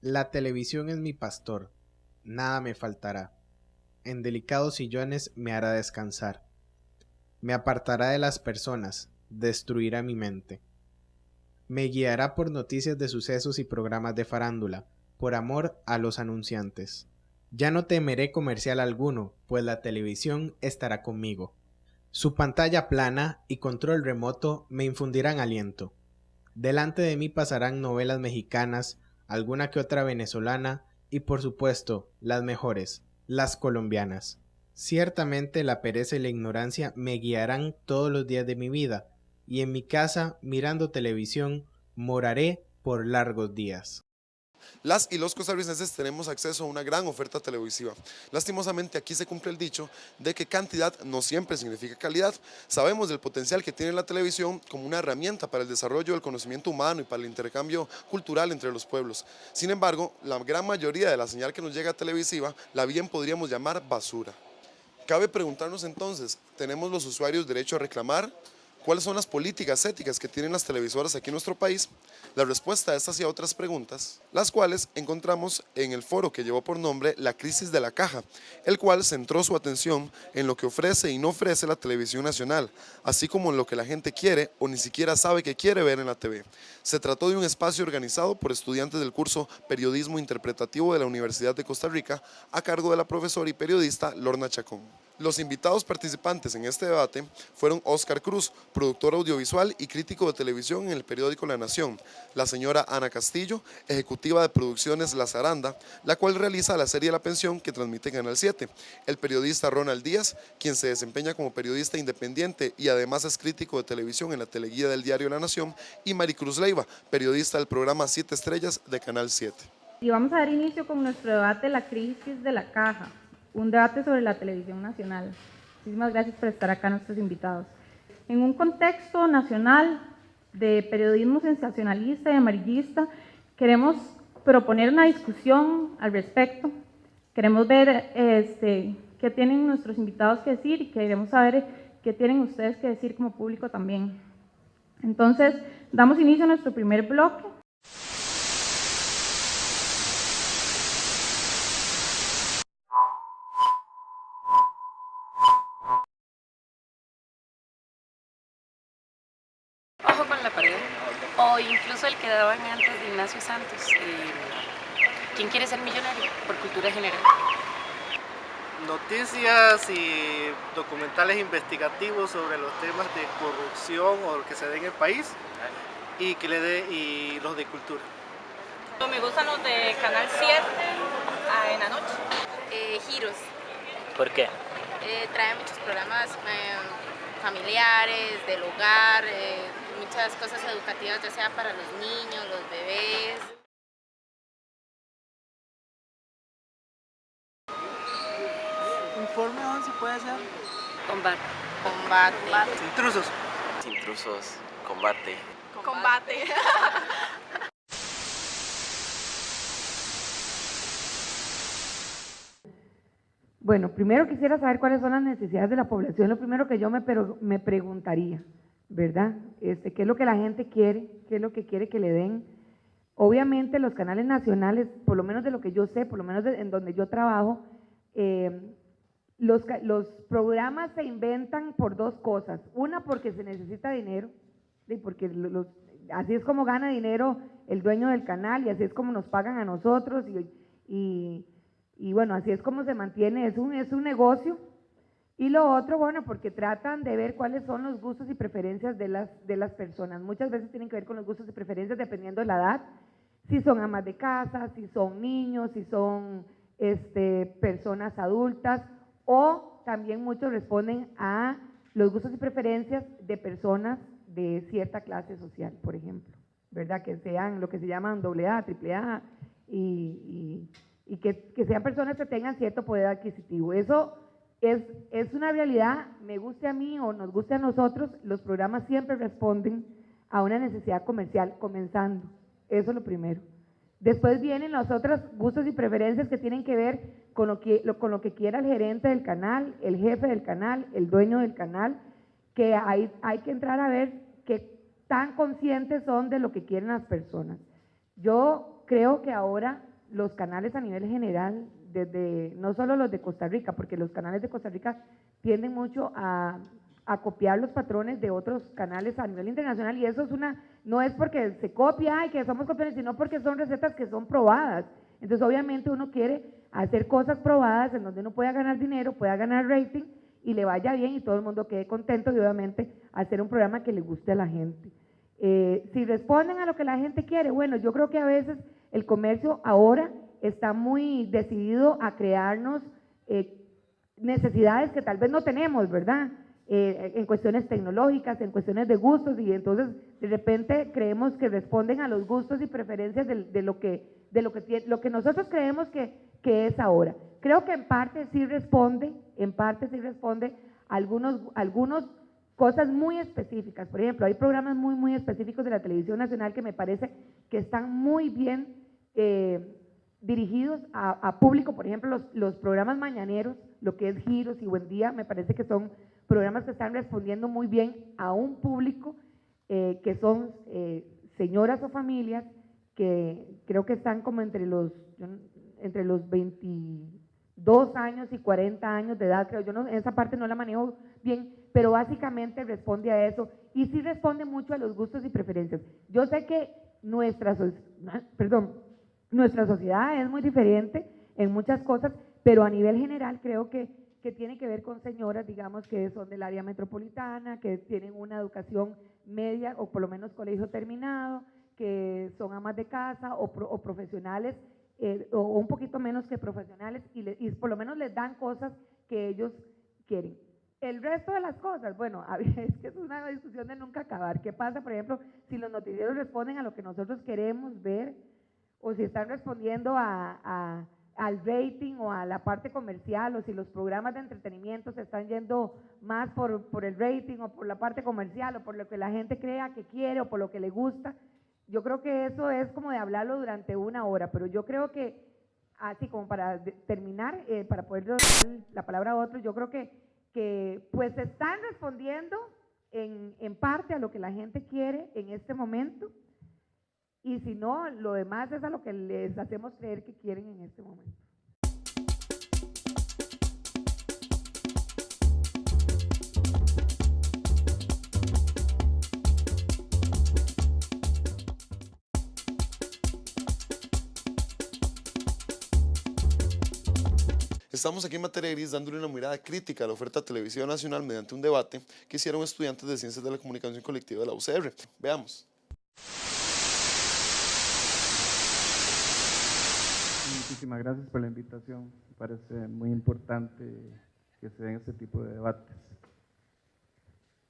La televisión es mi pastor, nada me faltará. En delicados sillones me hará descansar. Me apartará de las personas, destruirá mi mente. Me guiará por noticias de sucesos y programas de farándula, por amor a los anunciantes. Ya no temeré comercial alguno, pues la televisión estará conmigo. Su pantalla plana y control remoto me infundirán aliento. Delante de mí pasarán novelas mexicanas, alguna que otra venezolana y por supuesto las mejores, las colombianas. Ciertamente la pereza y la ignorancia me guiarán todos los días de mi vida, y en mi casa, mirando televisión, moraré por largos días. Las y los costarricenses tenemos acceso a una gran oferta televisiva. Lastimosamente aquí se cumple el dicho de que cantidad no siempre significa calidad. Sabemos del potencial que tiene la televisión como una herramienta para el desarrollo del conocimiento humano y para el intercambio cultural entre los pueblos. Sin embargo, la gran mayoría de la señal que nos llega televisiva la bien podríamos llamar basura. Cabe preguntarnos entonces, ¿tenemos los usuarios derecho a reclamar? ¿Cuáles son las políticas éticas que tienen las televisoras aquí en nuestro país? La respuesta a estas y a otras preguntas, las cuales encontramos en el foro que llevó por nombre La crisis de la caja, el cual centró su atención en lo que ofrece y no ofrece la televisión nacional, así como en lo que la gente quiere o ni siquiera sabe que quiere ver en la TV. Se trató de un espacio organizado por estudiantes del curso Periodismo Interpretativo de la Universidad de Costa Rica, a cargo de la profesora y periodista Lorna Chacón. Los invitados participantes en este debate fueron Óscar Cruz, productor audiovisual y crítico de televisión en el periódico La Nación, la señora Ana Castillo, ejecutiva de producciones La Zaranda, la cual realiza la serie La Pensión que transmite Canal 7, el periodista Ronald Díaz, quien se desempeña como periodista independiente y además es crítico de televisión en la teleguía del diario La Nación, y Maricruz Leiva, periodista del programa 7 Estrellas de Canal 7. Y vamos a dar inicio con nuestro debate La crisis de la caja, un debate sobre la televisión nacional. Muchísimas gracias por estar acá, nuestros invitados. En un contexto nacional de periodismo sensacionalista y amarillista, queremos proponer una discusión al respecto. Queremos ver qué tienen nuestros invitados que decir y queremos saber qué tienen ustedes que decir como público también. Entonces, damos inicio a nuestro primer bloque. Ojo con la pared, o incluso el que daban antes de Ignacio Santos, ¿Quién quiere ser millonario? Por cultura general. Noticias y documentales investigativos sobre los temas de corrupción o lo que se dé en el país y los de cultura. Me gustan los de Canal 7 en la noche. Giros. ¿Por qué? Trae muchos programas familiares, del hogar, muchas cosas educativas, ya sea para los niños, los bebés. ¿Informe 11 puede ser? Combate. Combate. Intrusos. Intrusos, combate. Combate. Bueno, primero quisiera saber cuáles son las necesidades de la población. Lo primero que yo me preguntaría, ¿verdad? ¿Qué es lo que la gente quiere? ¿Qué es lo que quiere que le den? Obviamente los canales nacionales, por lo menos de lo que yo sé, por lo menos en donde yo trabajo, los programas se inventan por dos cosas. Una, porque se necesita dinero, porque así es como gana dinero el dueño del canal y así es como nos pagan a nosotros y bueno, así es como se mantiene, es un negocio. Y lo otro, bueno, porque tratan de ver cuáles son los gustos y preferencias de las personas. Muchas veces tienen que ver con los gustos y preferencias dependiendo de la edad, si son amas de casa, si son niños, si son personas adultas, o también muchos responden a los gustos y preferencias de personas de cierta clase social, por ejemplo, ¿verdad? Que sean lo que se llaman AA, AAA y que sean personas que tengan cierto poder adquisitivo. Eso es una realidad, me guste a mí o nos guste a nosotros, los programas siempre responden a una necesidad comercial, comenzando, eso es lo primero. Después vienen los otros gustos y preferencias que tienen que ver con lo que quiera el gerente del canal, el jefe del canal, el dueño del canal, que hay que entrar a ver qué tan conscientes son de lo que quieren las personas. Yo creo que ahora los canales a nivel general, desde, no solo los de Costa Rica, porque los canales de Costa Rica tienden mucho a copiar los patrones de otros canales a nivel internacional, y eso es no es porque se copia y que somos copiadores, sino porque son recetas que son probadas. Entonces obviamente uno quiere hacer cosas probadas en donde uno pueda ganar dinero, pueda ganar rating y le vaya bien y todo el mundo quede contento, y obviamente hacer un programa que le guste a la gente. Si responden a lo que la gente quiere, bueno, yo creo que a veces el comercio ahora está muy decidido a crearnos necesidades que tal vez no tenemos, ¿verdad? En cuestiones tecnológicas, en cuestiones de gustos, y entonces de repente creemos que responden a los gustos y preferencias de lo que nosotros creemos que es ahora. Creo que en parte sí responde a algunos cosas muy específicas. Por ejemplo, hay programas muy específicos de la Televisión Nacional que me parece que están muy bien dirigidos a público. Por ejemplo, los programas mañaneros, lo que es Giros y Buen Día, me parece que son programas que están respondiendo muy bien a un público que son señoras o familias que creo que están como entre los 22 años y 40 años de edad, creo. Yo no, esa parte no la manejo bien, pero básicamente responde a eso, y sí responde mucho a los gustos y preferencias. Yo sé que nuestra sociedad es muy diferente en muchas cosas, pero a nivel general creo que tiene que ver con señoras, digamos, que son del área metropolitana, que tienen una educación media o por lo menos colegio terminado, que son amas de casa o profesionales, o un poquito menos que profesionales, y por lo menos les dan cosas que ellos quieren. El resto de las cosas, bueno, es que es una discusión de nunca acabar. ¿Qué pasa, por ejemplo, si los noticieros responden a lo que nosotros queremos ver, o si están respondiendo al rating o a la parte comercial, o si los programas de entretenimiento se están yendo más por el rating o por la parte comercial, o por lo que la gente crea que quiere o por lo que le gusta? Yo creo que eso es como de hablarlo durante una hora, pero yo creo que, así como para terminar, para poder dar la palabra a otro, yo creo que pues están respondiendo en parte a lo que la gente quiere en este momento, y si no, lo demás es a lo que les hacemos creer que quieren en este momento. Estamos aquí en Materia Gris dándole una mirada crítica a la oferta televisiva nacional mediante un debate que hicieron estudiantes de Ciencias de la Comunicación Colectiva de la UCR. Veamos. Muchísimas gracias por la invitación. Me parece muy importante que se den este tipo de debates.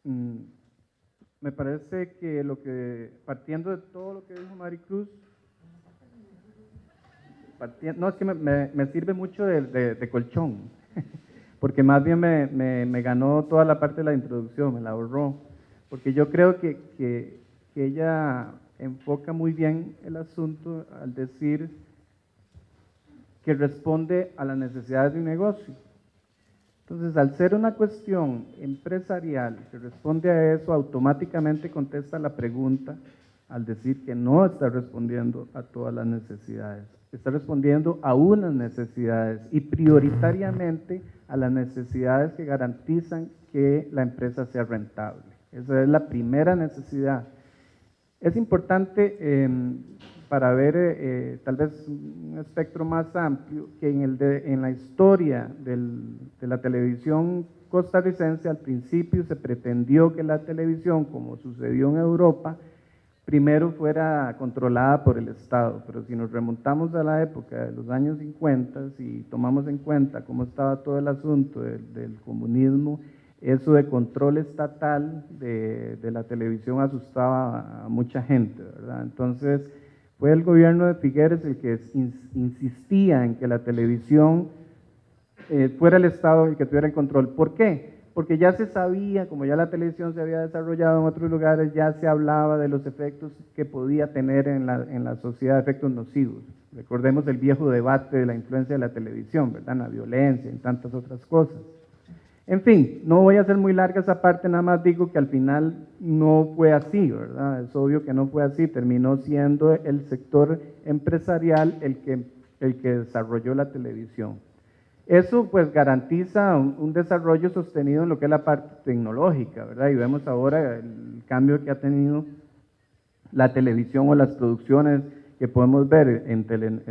Me parece que partiendo de todo lo que dijo Maricruz, no, es que me sirve mucho de colchón, porque más bien me ganó toda la parte de la introducción, me la ahorró, porque yo creo que ella enfoca muy bien el asunto al decir que responde a las necesidades de un negocio. Entonces, al ser una cuestión empresarial que responde a eso, automáticamente contesta la pregunta al decir que no está respondiendo a todas las necesidades. Está respondiendo a unas necesidades, y prioritariamente a las necesidades que garantizan que la empresa sea rentable. Esa es la primera necesidad. Es importante para ver tal vez un espectro más amplio, que en la historia de la televisión costarricense, al principio se pretendió que la televisión, como sucedió en Europa, primero fuera controlada por el Estado, pero si nos remontamos a la época de los años 50 y tomamos en cuenta cómo estaba todo el asunto del comunismo, eso de control estatal de la televisión asustaba a mucha gente, ¿verdad? Entonces fue el gobierno de Figueres el que insistía en que la televisión fuera el Estado el que tuviera el control. ¿Por qué? Porque ya se sabía, como ya la televisión se había desarrollado en otros lugares, ya se hablaba de los efectos que podía tener en la sociedad, efectos nocivos. Recordemos el viejo debate de la influencia de la televisión, ¿verdad? En la violencia, en tantas otras cosas. En fin, no voy a hacer muy larga esa parte, nada más digo que al final no fue así, ¿verdad? Es obvio que no fue así, terminó siendo el sector empresarial el que el que desarrolló la televisión. Eso pues garantiza un desarrollo sostenido en lo que es la parte tecnológica, ¿verdad? Y vemos ahora el cambio que ha tenido la televisión o las producciones que podemos ver en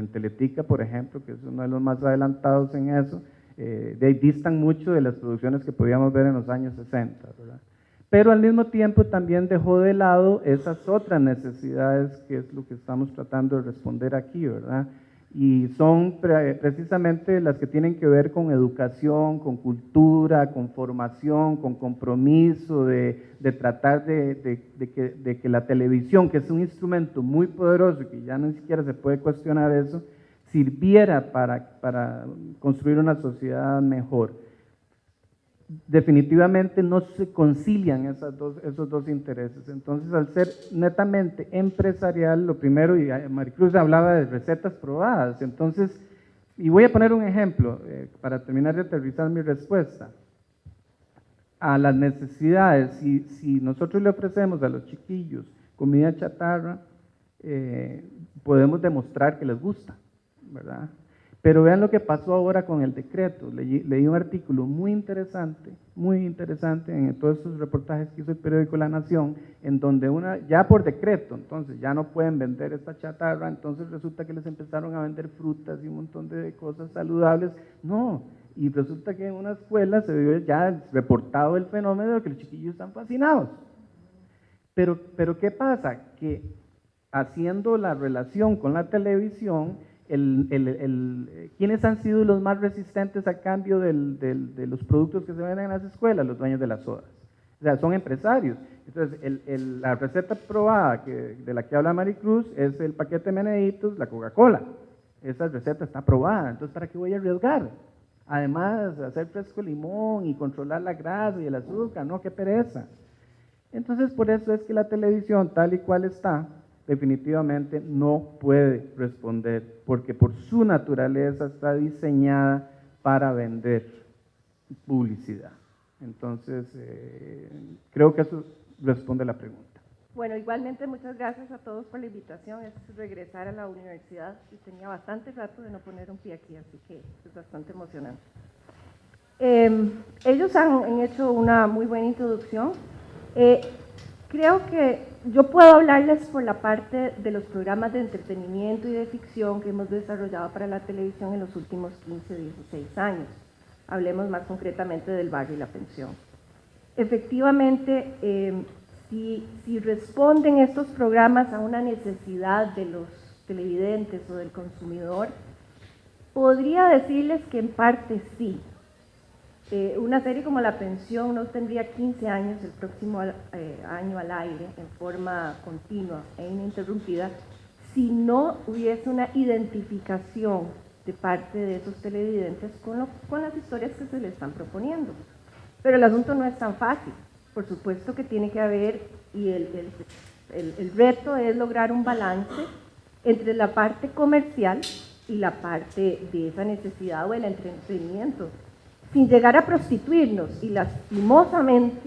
Teletica, por ejemplo, que es uno de los más adelantados en eso, de ahí distan mucho de las producciones que podíamos ver en los años 60, ¿verdad? Pero al mismo tiempo también dejó de lado esas otras necesidades que es lo que estamos tratando de responder aquí, ¿verdad? Y son precisamente las que tienen que ver con educación, con cultura, con formación, con compromiso, de tratar de que la televisión, que es un instrumento muy poderoso y que ya ni siquiera se puede cuestionar eso, sirviera para construir una sociedad mejor. Definitivamente no se concilian esos dos intereses. Entonces, al ser netamente empresarial, lo primero, y Maricruz hablaba de recetas probadas, entonces, y voy a poner un ejemplo para terminar de aterrizar mi respuesta. A las necesidades, si nosotros le ofrecemos a los chiquillos comida chatarra, podemos demostrar que les gusta, ¿verdad? Pero vean lo que pasó ahora con el decreto. Leí un artículo muy interesante en todos esos reportajes que hizo el periódico La Nación, en donde ya por decreto, entonces ya no pueden vender esta chatarra, entonces resulta que les empezaron a vender frutas y un montón de cosas saludables. No, y resulta que en una escuela se vio ya reportado el fenómeno de que los chiquillos están fascinados. Pero ¿qué pasa? Que haciendo la relación con la televisión, ¿quiénes han sido los más resistentes a cambio de los productos que se venden en las escuelas? Los dueños de las sodas. O sea, son empresarios. Entonces, la receta probada de la que habla Maricruz es el paquete de Meneditos, la Coca-Cola. Esa receta está probada, entonces ¿para qué voy a arriesgar? Además, hacer fresco limón y controlar la grasa y el azúcar, no, qué pereza. Entonces, por eso es que la televisión, tal y cual está, definitivamente no puede responder, porque por su naturaleza está diseñada para vender publicidad. Entonces, creo que eso responde a la pregunta. Bueno, igualmente muchas gracias a todos por la invitación. Es regresar a la universidad y tenía bastante rato de no poner un pie aquí, así que es bastante emocionante. Ellos han hecho una muy buena introducción. Creo que yo puedo hablarles por la parte de los programas de entretenimiento y de ficción que hemos desarrollado para la televisión en los últimos 15, 16 años. Hablemos más concretamente del Barrio y la Pensión. Efectivamente, si responden estos programas a una necesidad de los televidentes o del consumidor, podría decirles que en parte sí. Una serie como La Pensión no tendría 15 años el próximo año al aire en forma continua e ininterrumpida si no hubiese una identificación de parte de esos televidentes con las historias que se les están proponiendo. Pero el asunto no es tan fácil. Por supuesto que tiene que haber, y el reto es lograr un balance entre la parte comercial y la parte de esa necesidad o el entretenimiento, sin llegar a prostituirnos, y lastimosamente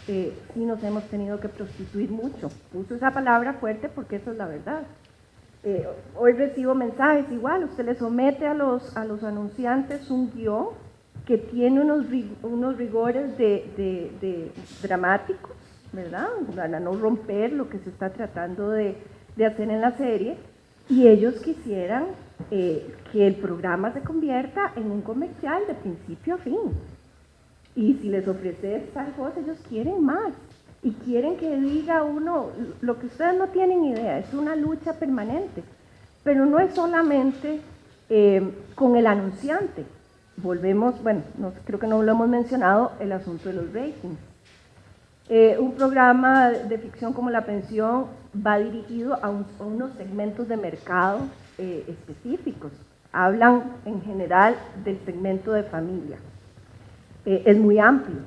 sí nos hemos tenido que prostituir mucho. Uso esa palabra fuerte porque eso es la verdad. Hoy recibo mensajes igual, usted le somete a los anunciantes un guión que tiene unos rigores dramáticos, ¿verdad? Para no romper lo que se está tratando de hacer en la serie, y ellos quisieran que el programa se convierta en un comercial de principio a fin. Y si les ofreces tal cosa, ellos quieren más. Y quieren que diga uno, lo que ustedes no tienen idea, es una lucha permanente. Pero no es solamente con el anunciante. Volvemos, bueno, creo que no lo hemos mencionado, el asunto de los ratings. Un programa de ficción como La Pensión va dirigido a unos segmentos de mercado específicos. Hablan en general del segmento de familia. Es muy amplio.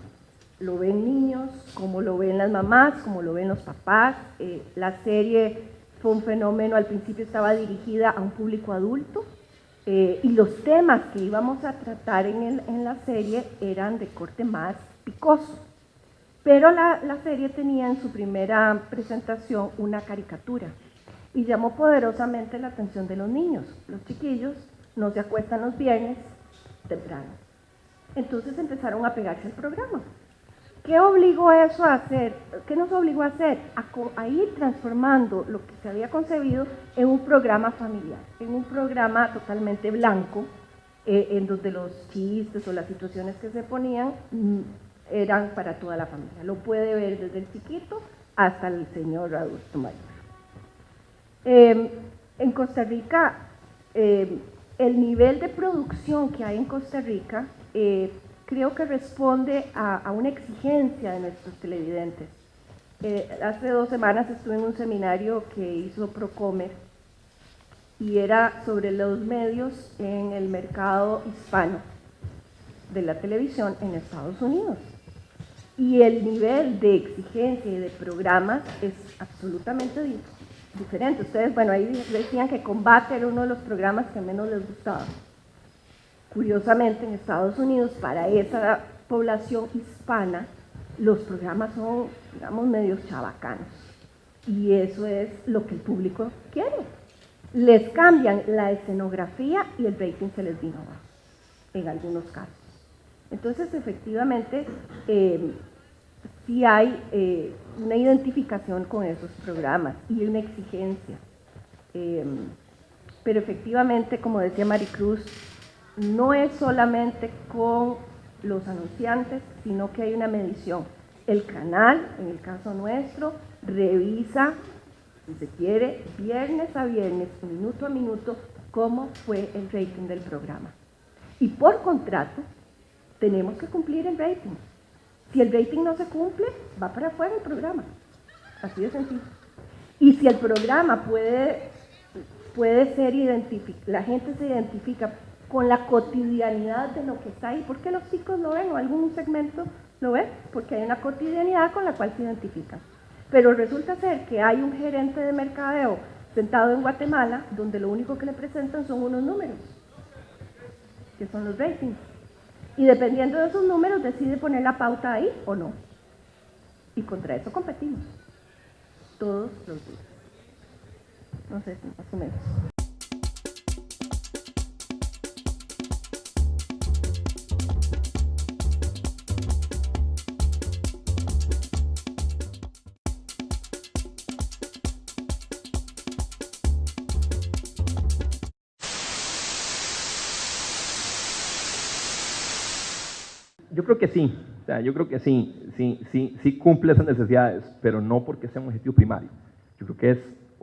Lo ven niños, como lo ven las mamás, como lo ven los papás. La serie fue un fenómeno, al principio estaba dirigida a un público adulto, y los temas que íbamos a tratar en la serie eran de corte más picoso. Pero la serie tenía en su primera presentación una caricatura y llamó poderosamente la atención de los niños. Los chiquillos no se acuestan los viernes temprano. Entonces empezaron a pegarse al programa. ¿Qué obligó eso a hacer? ¿Qué nos obligó a hacer? A ir transformando lo que se había concebido en un programa familiar, en un programa totalmente blanco, en donde los chistes o las situaciones que se ponían eran para toda la familia. Lo puede ver desde el chiquito hasta el señor adulto mayor. En Costa Rica, el nivel de producción que hay en Costa Rica creo que responde a una exigencia de nuestros televidentes. Hace 2 semanas estuve en un seminario que hizo Procomer y era sobre los medios en el mercado hispano de la televisión en Estados Unidos. Y el nivel de exigencia y de programas es absolutamente diferente. Ustedes, bueno, ahí decían que Combate era uno de los programas que menos les gustaba. Curiosamente, en Estados Unidos, para esa población hispana, los programas son, digamos, medios chabacanos. Y eso es lo que el público quiere. Les cambian la escenografía y el rating se les vino abajo, en algunos casos. Entonces, efectivamente, sí hay una identificación con esos programas y una exigencia. Pero efectivamente, como decía Maricruz, no es solamente con los anunciantes, sino que hay una medición. El canal, en el caso nuestro, revisa, si se quiere, viernes a viernes, minuto a minuto, cómo fue el rating del programa. Y por contrato, tenemos que cumplir el rating. Si el rating no se cumple, va para afuera el programa. Así de sencillo. Y si el programa puede ser identificado, la gente se identifica con la cotidianidad de lo que está ahí, porque los chicos lo ven o algún segmento lo ven, porque hay una cotidianidad con la cual se identifican. Pero resulta ser que hay un gerente de mercadeo sentado en Guatemala, donde lo único que le presentan son unos números, que son los ratings. Y dependiendo de esos números decide poner la pauta ahí o no. Y contra eso competimos todos los días. No sé si más o menos. Yo creo que sí, o sea, yo creo que sí cumple esas necesidades, pero no porque sea un objetivo primario. Yo creo que es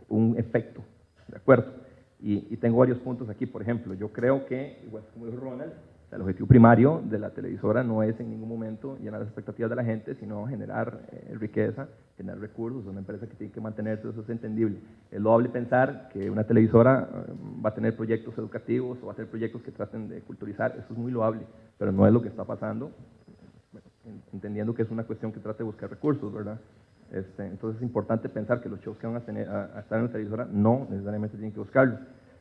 un efecto, ¿de acuerdo? Y tengo varios puntos aquí, por ejemplo, yo creo que, igual como dijo Ronald, o sea, el objetivo primario de la televisora no es en ningún momento llenar las expectativas de la gente, sino generar riqueza, generar recursos, una empresa que tiene que mantenerse, eso es entendible. Es loable pensar que una televisora va a tener proyectos educativos o va a tener proyectos que traten de culturizar, eso es muy loable, pero no es lo que está pasando, bueno, entendiendo que es una cuestión que trata de buscar recursos, ¿verdad? Entonces es importante pensar que los shows que van a estar en la televisora no necesariamente tienen que buscarlos.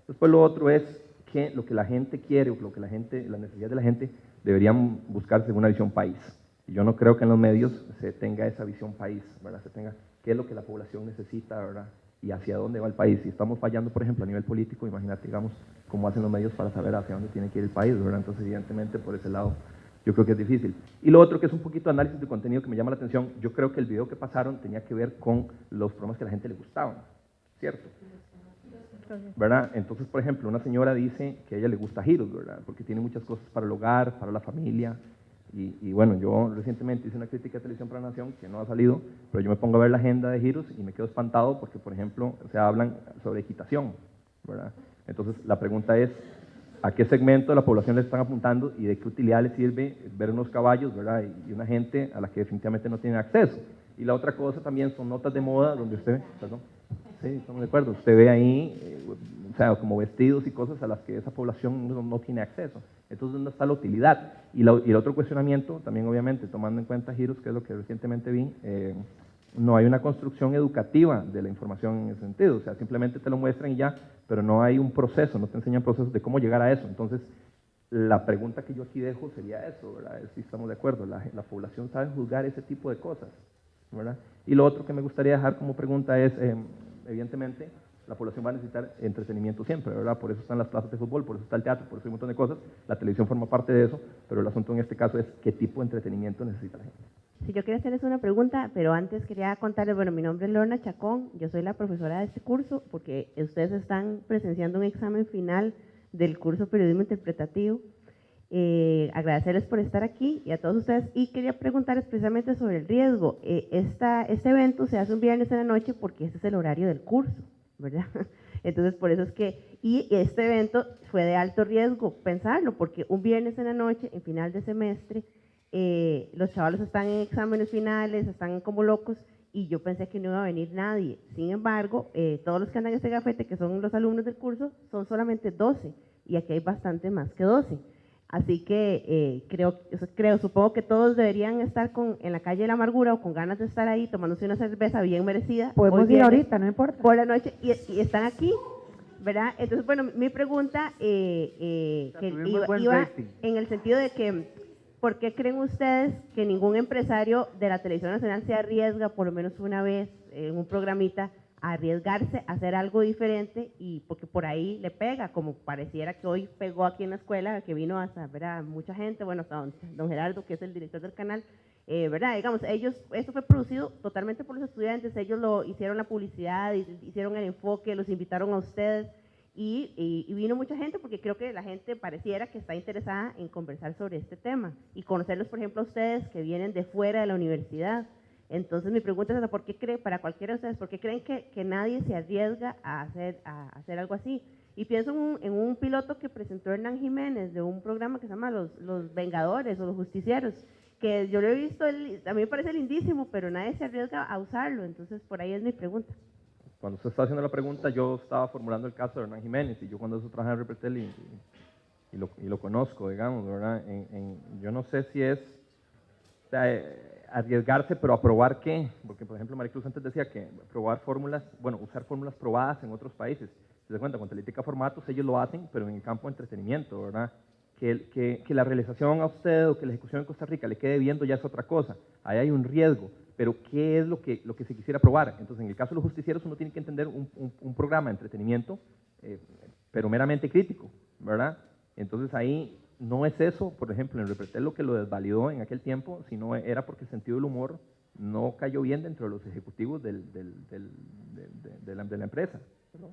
Después lo otro es que lo que la gente quiere o lo que las necesidades de la gente deberían buscarse una visión país. Y yo no creo que en los medios se tenga esa visión país, ¿verdad? Se tenga qué es lo que la población necesita, ¿verdad? Y hacia dónde va el país. Si estamos fallando, por ejemplo, a nivel político, imagínate, digamos, cómo hacen los medios para saber hacia dónde tiene que ir el país, ¿verdad? Entonces, evidentemente, por ese lado, yo creo que es difícil. Y lo otro que es un poquito de análisis de contenido que me llama la atención, yo creo que el video que pasaron tenía que ver con los programas que a la gente le gustaban, ¿cierto? ¿Verdad? Entonces, por ejemplo, una señora dice que a ella le gusta Heroes, ¿verdad? Porque tiene muchas cosas para el hogar, para la familia. Y bueno, yo recientemente hice una crítica de Televisión para la Nación que no ha salido, pero yo me pongo a ver la agenda de Heroes y me quedo espantado porque, por ejemplo, se hablan sobre equitación, ¿verdad? Entonces, la pregunta es, ¿a qué segmento de la población le están apuntando y de qué utilidad les sirve ver unos caballos, ¿verdad? Y una gente a la que definitivamente no tiene acceso. Y la otra cosa también son notas de moda donde usted, perdón, sí, estamos de acuerdo, usted ve ahí, o sea, como vestidos y cosas a las que esa población no tiene acceso. Entonces, ¿dónde está la utilidad? Y el otro cuestionamiento, también obviamente, tomando en cuenta Heroes, que es lo que recientemente vi, no hay una construcción educativa de la información en ese sentido, o sea, simplemente te lo muestran y ya, pero no hay un proceso, no te enseñan procesos de cómo llegar a eso. Entonces, la pregunta que yo aquí dejo sería eso, ¿verdad? Si estamos de acuerdo, la población sabe juzgar ese tipo de cosas, ¿verdad? Y lo otro que me gustaría dejar como pregunta es, evidentemente, la población va a necesitar entretenimiento siempre, ¿verdad? Por eso están las plazas de fútbol, por eso está el teatro, por eso hay un montón de cosas. La televisión forma parte de eso, pero el asunto en este caso es qué tipo de entretenimiento necesita la gente. Si yo quería hacerles una pregunta, pero antes quería contarles, bueno, mi nombre es Lorna Chacón, yo soy la profesora de este curso, porque ustedes están presenciando un examen final del curso Periodismo Interpretativo. Agradecerles por estar aquí y a todos ustedes, y quería preguntarles precisamente sobre el riesgo. Este evento se hace un viernes en la noche porque este es el horario del curso, ¿verdad? Entonces, por eso es que, y este evento fue de alto riesgo pensarlo, porque un viernes en la noche, en final de semestre, los chavalos están en exámenes finales, están como locos, y yo pensé que no iba a venir nadie. Sin embargo, todos los que andan en este gafete, que son los alumnos del curso, son solamente 12, y aquí hay bastante más que 12. Así que supongo que todos deberían estar en la calle de la amargura o con ganas de estar ahí tomándose una cerveza bien merecida. Podemos ir ahorita, no importa. Por la noche, y están aquí, ¿verdad? Entonces, bueno, mi pregunta iba en el sentido de que, ¿por qué creen ustedes que ningún empresario de la Televisión Nacional se arriesga por lo menos una vez en un programita a arriesgarse a hacer algo diferente? Y porque por ahí le pega, como pareciera que hoy pegó aquí en la escuela, que vino hasta ver a mucha gente, bueno, hasta don Gerardo, que es el director del canal, ¿verdad? Digamos, esto fue producido totalmente por los estudiantes, ellos lo hicieron la publicidad, hicieron el enfoque, los invitaron a ustedes, y vino mucha gente porque creo que la gente pareciera que está interesada en conversar sobre este tema y conocerlos, por ejemplo, a ustedes que vienen de fuera de la universidad. Entonces mi pregunta es esa: ¿por qué creen, para cualquiera de ustedes, por qué creen que nadie se arriesga a hacer algo así? Y pienso en un piloto que presentó Hernán Jiménez de un programa que se llama Los Vengadores o Los Justicieros, que yo lo he visto, a mí me parece lindísimo, pero nadie se arriesga a usarlo. Entonces por ahí es mi pregunta. Cuando usted está haciendo la pregunta, yo estaba formulando el caso de Hernán Jiménez, y yo cuando eso trabajaba en Repretel y lo conozco, digamos, ¿verdad? Yo no sé si es, o sea, arriesgarse, pero ¿a probar qué? Porque, por ejemplo, Maricruz antes decía que probar fórmulas, bueno, usar fórmulas probadas en otros países. Se da cuenta, con Teletica Formatos ellos lo hacen, pero en el campo de entretenimiento, ¿verdad? Que la realización a usted o que la ejecución en Costa Rica le quede viendo ya es otra cosa. Ahí hay un riesgo, pero ¿qué es lo que se quisiera probar? Entonces, en el caso de Los Justicieros, uno tiene que entender un programa de entretenimiento, pero meramente crítico, ¿verdad? Entonces, ahí no es eso, por ejemplo, en Repretel lo que lo desvalidó en aquel tiempo, sino era porque el sentido del humor no cayó bien dentro de los ejecutivos de la empresa. ¿Verdad?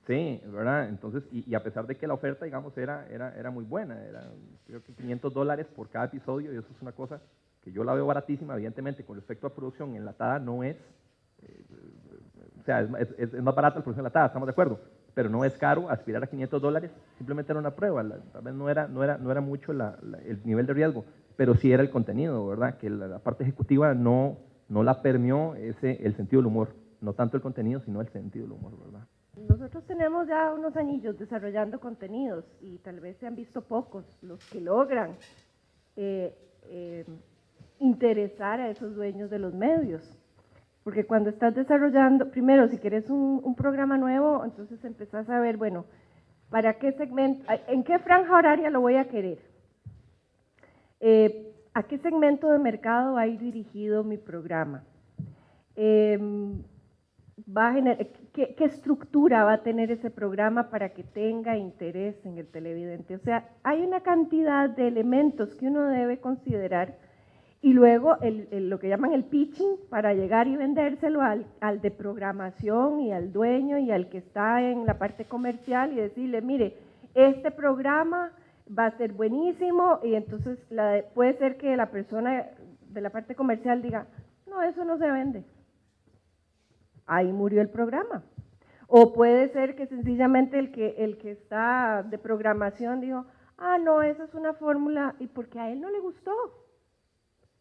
Sí, ¿verdad? Entonces, y a pesar de que la oferta, digamos, era muy buena, era creo que $500 por cada episodio, y eso es una cosa que yo la veo baratísima, evidentemente, con respecto a producción enlatada no es, o sea, es más barata la producción enlatada, estamos de acuerdo, pero no es caro aspirar a $500, simplemente era una prueba, tal vez no era mucho el nivel de riesgo, pero sí era el contenido, ¿verdad? Que la parte ejecutiva no la permeó el sentido del humor, no tanto el contenido, sino el sentido del humor, ¿verdad? Nosotros tenemos ya unos anillos desarrollando contenidos y tal vez se han visto pocos los que logran interesar a esos dueños de los medios. Porque cuando estás desarrollando, primero, si quieres un programa nuevo, entonces empezás a ver, bueno, ¿para qué segmento, en qué franja horaria lo voy a querer? ¿A qué segmento de mercado va a ir dirigido mi programa? ¿Qué estructura va a tener ese programa para que tenga interés en el televidente? O sea, hay una cantidad de elementos que uno debe considerar, y luego lo que llaman el pitching para llegar y vendérselo al de programación y al dueño y al que está en la parte comercial y decirle, mire, este programa va a ser buenísimo, y entonces puede ser que la persona de la parte comercial diga, no, eso no se vende. Ahí murió el programa. O puede ser que sencillamente el que está de programación dijo, no, esa es una fórmula, y porque a él no le gustó.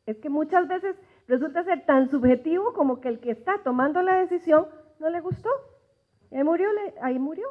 Es que muchas veces resulta ser tan subjetivo como que el que está tomando la decisión no le gustó. Ahí murió.